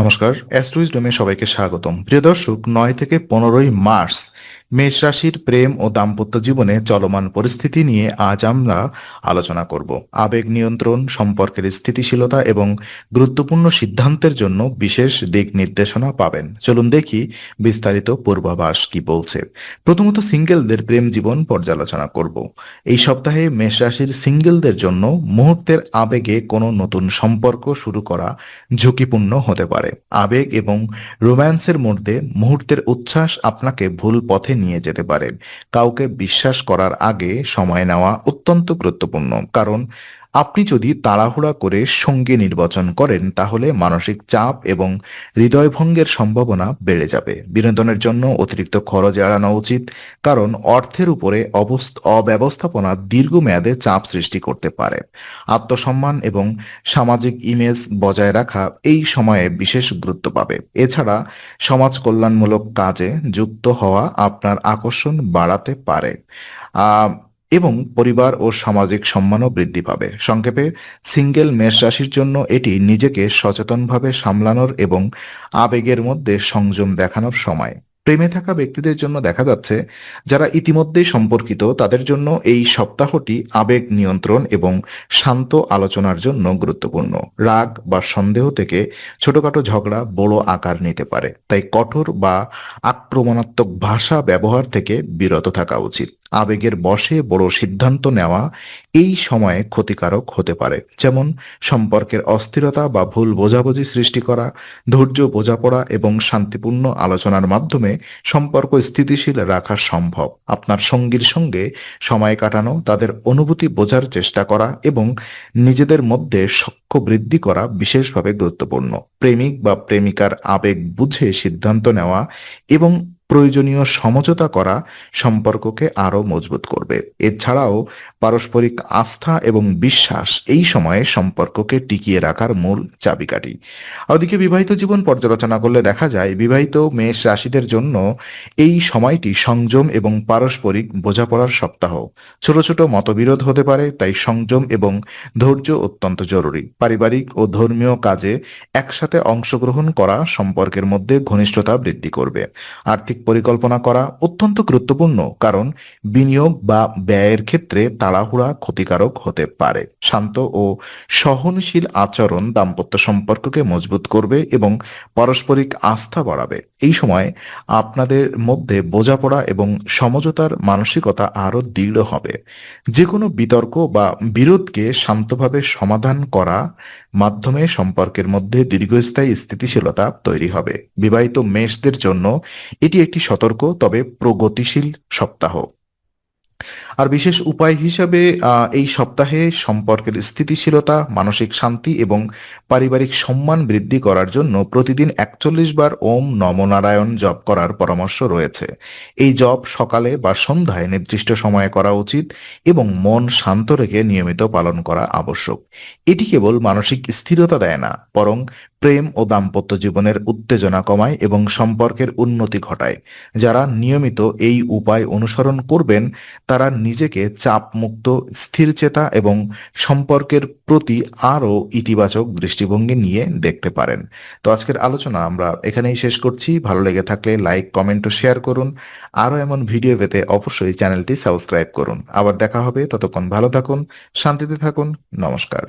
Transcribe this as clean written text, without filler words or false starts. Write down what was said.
নমস্কার, অ্যাস্ট্রোইজডমে সবাইকে স্বাগতম। প্রিয় দর্শক, ৯ থেকে ১৫ই মার্চ মেষ রাশির প্রেম ও দাম্পত্য জীবনে চলমান পরিস্থিতি নিয়ে আজ আমরা আলোচনা করব। আবেগ নিয়ন্ত্রণ, সম্পর্কের স্থিতিশীলতা এবং গুরুত্বপূর্ণ সিদ্ধান্তের জন্য বিশেষ দিক নির্দেশনা পাবেন। চলুন দেখি বিস্তারিত পূর্বাভাস কি বলছে। প্রথমত সিঙ্গেলদের প্রেম জীবন পর্যালোচনা করব। এই সপ্তাহে মেষ রাশির সিঙ্গেলদের জন্য মুহূর্তের আবেগে কোনো নতুন সম্পর্ক শুরু করা ঝুঁকিপূর্ণ হতে পারে। আবেগ এবং রোম্যান্সের মধ্যে মুহূর্তের উচ্ছ্বাস আপনাকে ভুল পথে নিয়ে যেতে পারে। কাউকে বিশ্বাস করার আগে সময় নেওয়া অত্যন্ত গুরুত্বপূর্ণ, কারণ আপনি যদি তাড়াহুড়া করে সঙ্গী নির্বাচন করেন তাহলে মানসিক চাপ এবং হৃদয়ভঙ্গের সম্ভাবনা বেড়ে যাবে। বিনোদনের জন্য অতিরিক্ত খরচ এড়ানো উচিত, কারণ অর্থের উপরে অব্যবস্থাপনা দীর্ঘমেয়াদে চাপ সৃষ্টি করতে পারে। আত্মসম্মান এবং সামাজিক ইমেজ বজায় রাখা এই সময়ে বিশেষ গুরুত্ব পাবে। এছাড়া সমাজ কল্যাণমূলক কাজে যুক্ত হওয়া আপনার আকর্ষণ বাড়াতে পারে আহ, এবং পরিবার ও সামাজিক সম্মানও বৃদ্ধি পাবে। সংক্ষেপে, সিঙ্গেল মেষ রাশির জন্য এটি নিজেকে সচেতনভাবে সামলানোর এবং আবেগের মধ্যে সংযম দেখানোর সময়। প্রেমে থাকা ব্যক্তিদের জন্য দেখা যাচ্ছে, যারা ইতিমধ্যেই সম্পর্কিত তাদের জন্য এই সপ্তাহটি আবেগ নিয়ন্ত্রণ এবং শান্ত আলোচনার জন্য গুরুত্বপূর্ণ। রাগ বা সন্দেহ থেকে ছোটখাটো ঝগড়া বড় আকার নিতে পারে, তাই কঠোর বা আক্রমণাত্মক ভাষা ব্যবহার থেকে বিরত থাকা উচিত। আবেগের বশে বড় সিদ্ধান্ত নেওয়া এই সময়ে ক্ষতিকারক হতে পারে, যেমন সম্পর্কের অস্থিরতা বা ভুল বোঝাবুঝি সৃষ্টি করা। ধৈর্য, বোঝাপড়া এবং শান্তিপূর্ণ আলোচনার মাধ্যমে সম্পর্ক স্থিতিশীল রাখা সম্ভব। আপনার সঙ্গীর সঙ্গে সময় কাটানো, তাদের অনুভূতি বোঝার চেষ্টা করা এবং নিজেদের মধ্যে সখ্য বৃদ্ধি করা বিশেষভাবে গুরুত্বপূর্ণ। প্রেমিক বা প্রেমিকার আবেগ বুঝে সিদ্ধান্ত নেওয়া এবং প্রয়োজনীয় সমঝোতা করা সম্পর্ককে আরও মজবুত করবে। এছাড়াও পারস্পরিক আস্থা এবং বিশ্বাস এই সময়ে সম্পর্ককে টিকিয়ে রাখার মূল চাবিকাঠি। ওদিকে বিবাহিত জীবন পর্যালোচনা করলে দেখা যায়, বিবাহিত মেষ রাশিদের জন্য এই সময়টি সংযম এবং পারস্পরিক বোঝাপড়ার সপ্তাহ। ছোট ছোট মতবিরোধ হতে পারে, তাই সংযম এবং ধৈর্য অত্যন্ত জরুরি। পারিবারিক ও ধর্মীয় কাজে একসাথে অংশগ্রহণ করা সম্পর্কের মধ্যে ঘনিষ্ঠতা বৃদ্ধি করবে। আর্থিক পরিকল্পনা করা অত্যন্ত গুরুত্বপূর্ণ, কারণ বিনিয়োগ বা ব্যয়ের ক্ষেত্রে তাড়াহুড়া ক্ষতিকারক হতে পারে। শান্ত ও সহনশীল আচরণ দাম্পত্য সম্পর্ককে মজবুত করবে এবং পারস্পরিক আস্থা বাড়াবে। এই সময় আপনাদের মধ্যে বোঝাপড়া এবং সমঝোতার মানসিকতা আরও দৃঢ় হবে। যে কোনো বিতর্ক বা বিরোধকে শান্তভাবে সমাধান করা মাধ্যমে সম্পর্কের মধ্যে দীর্ঘস্থায়ী স্থিতিশীলতা তৈরি হবে। বিবাহিত মেষদের জন্য এটি একটি সতর্ক তবে প্রগতিশীল সপ্তাহ। আর বিশেষ উপায় হিসাবে এই সপ্তাহে সম্পর্কের স্থিতিশীলতা, মানসিক শান্তি এবং পারিবারিক সম্মান বৃদ্ধি করার জন্য প্রতিদিন ৪১ বার ওম নম নারায়ণ জপ করার পরামর্শ রয়েছে। এই জপ সকালে বা সন্ধ্যায় নির্দিষ্ট সময়ে করা উচিত এবং মন শান্ত রেখে নিয়মিত পালন করা আবশ্যক। এটি কেবল মানসিক স্থিরতা দেয় না, বরং প্রেম ও দাম্পত্য জীবনের উত্তেজনা কমায় এবং সম্পর্কের উন্নতি ঘটায়। যারা নিয়মিত এই উপায় অনুসরণ করবেন তারা নিজেকে চাপমুক্ত, স্থিরচেতা এবং সম্পর্কের প্রতি আরও ইতিবাচক দৃষ্টিভঙ্গি নিয়ে দেখতে পারেন। তো আজকের আলোচনা আমরা এখানেই শেষ করছি। ভালো লেগে থাকলে লাইক, কমেন্ট ও শেয়ার করুন। আরও এমন ভিডিও পেতে অবশ্যই চ্যানেলটি সাবস্ক্রাইব করুন। আবার দেখা হবে, ততক্ষণ ভালো থাকুন, শান্তিতে থাকুন। নমস্কার।